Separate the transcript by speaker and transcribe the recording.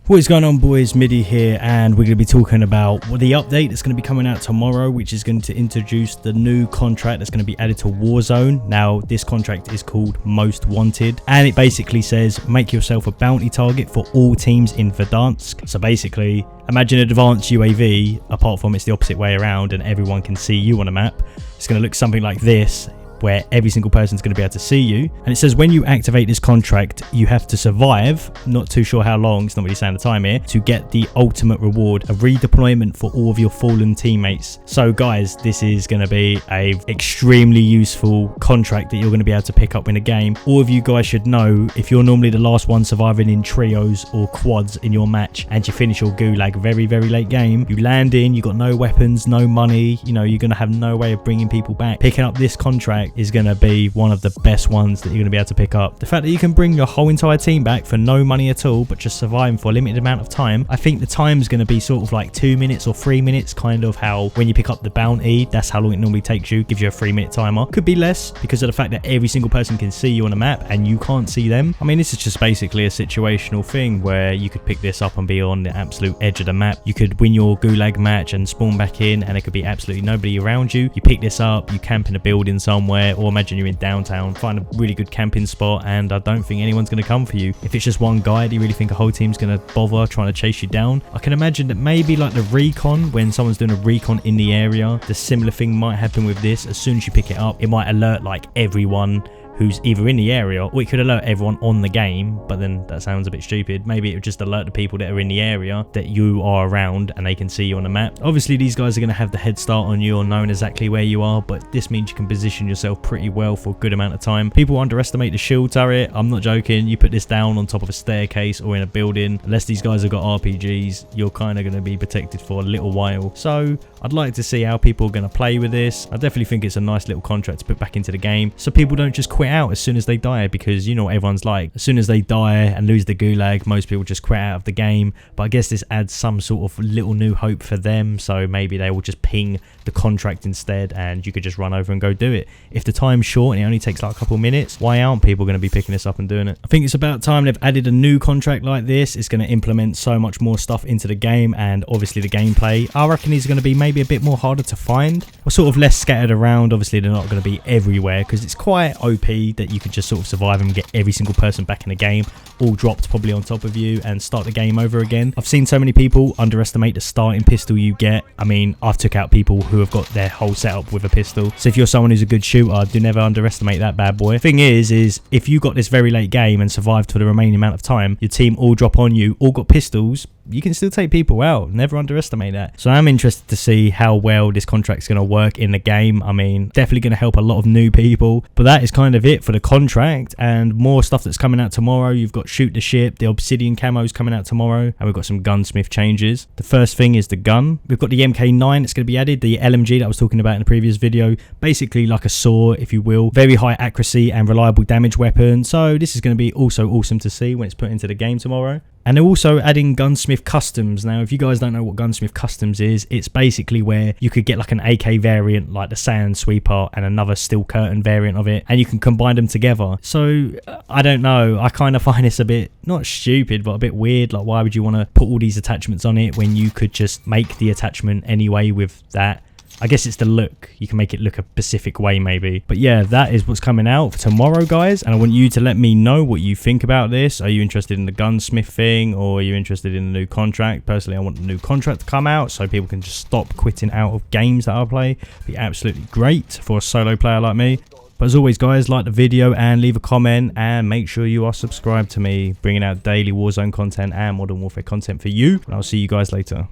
Speaker 1: What is going on, boys? Midi here, and we're going to be talking about the update that's going to be coming out tomorrow, which is going to introduce the new contract that's going to be added to Warzone. Now, this contract is called Most Wanted, and it basically says make yourself a bounty target for all teams in Verdansk. So basically, imagine an advanced UAV, apart from it's the opposite way around and everyone can see you on a map. It's going to look something like this, where every single person's going to be able to see you. And it says when you activate this contract, you have to survive, not too sure how long, it's not really saying the time here, to get the ultimate reward, a redeployment for all of your fallen teammates. So guys, this is going to be a extremely useful contract that you're going to be able to pick up in a game. All of you guys should know, if you're normally the last one surviving in trios or quads in your match and you finish your gulag very late game, you land in, you got no weapons, no money, you know, you're going to have no way of bringing people back. Picking up this contract is going to be one of the best ones that you're going to be able to pick up. The fact that you can bring your whole entire team back for no money at all, but just surviving for a limited amount of time. I think the time's going to be sort of like 2 minutes or 3 minutes, kind of how when you pick up the bounty, that's how long it normally takes you. Gives you a 3-minute timer. Could be less because of the fact that every single person can see you on a map and you can't see them. I mean, this is just basically a situational thing where you could pick this up and be on the absolute edge of the map. You could win your gulag match and spawn back in and there could be absolutely nobody around you. You pick this up, you camp in a building somewhere, or imagine you're in downtown, find a really good camping spot, and I don't think anyone's going to come for you. If it's just one guy, do you really think a whole team's going to bother trying to chase you down? I can imagine that maybe like the recon, when someone's doing a recon in the area, the similar thing might happen with this. As soon as you pick it up, it might alert like everyone who's either in the area, or it could alert everyone on the game, but then that sounds a bit stupid. Maybe it would just alert the people that are in the area that you are around and they can see you on the map. Obviously, these guys are going to have the head start on you or knowing exactly where you are, but this means you can position yourself pretty well for a good amount of time. People underestimate the shield turret. I'm not joking. You put this down on top of a staircase or in a building, unless these guys have got RPGs, you're kind of going to be protected for a little while. So I'd like to see how people are going to play with this. I definitely think it's a nice little contract to put back into the game so people don't just quit out as soon as they die, because you know what everyone's like. As soon as they die and lose the gulag, most people just quit out of the game. But I guess this adds some sort of little new hope for them, so maybe they will just ping the contract instead and you could just run over and go do it. If the time's short and it only takes like a couple minutes, why aren't people going to be picking this up and doing it? I think it's about time they've added a new contract like this. It's going to implement so much more stuff into the game, and obviously the gameplay, I reckon, is going to be maybe a bit more harder to find, or sort of less scattered around. Obviously they're not going to be everywhere because it's quite OP that you could just sort of survive and get every single person back in the game, all dropped probably on top of you, and start the game over again. I've seen so many people underestimate the starting pistol you get. I mean, I've took out people who have got their whole setup with a pistol. So if you're someone who's a good shooter, do never underestimate that bad boy. Thing is if you got this very late game and survived for the remaining amount of time, your team all drop on you, all got pistols, you can still take people out. Never underestimate that. So I'm interested to see how well this contract's going to work in the game. I mean, definitely going to help a lot of new people. But that is kind of it for the contract, and more stuff that's coming out tomorrow. You've got Shoot the Ship, the Obsidian camos coming out tomorrow, and we've got some gunsmith changes. The first thing is the gun. We've got the MK9 that's going to be added, the LMG that I was talking about in the previous video. Basically like a saw, if you will. Very high accuracy and reliable damage weapon. So this is going to be also awesome to see when it's put into the game tomorrow. And they're also adding Gunsmith Customs. Now, if you guys don't know what Gunsmith Customs is, it's basically where you could get like an AK variant, like the Sand Sweeper, and another Steel Curtain variant of it, and you can combine them together. So, I don't know. I kind of find this a bit, not stupid, but a bit weird. Like, why would you want to put all these attachments on it when you could just make the attachment anyway with that? I guess it's the look. You can make it look a specific way maybe. But yeah, that is what's coming out for tomorrow, guys. And I want you to let me know what you think about this. Are you interested in the gunsmith thing, or are you interested in the new contract? Personally, I want the new contract to come out so people can just stop quitting out of games that I play. It'd be absolutely great for a solo player like me. But as always, guys, like the video and leave a comment, and make sure you are subscribed to me, bringing out daily Warzone content and Modern Warfare content for you. And I'll see you guys later.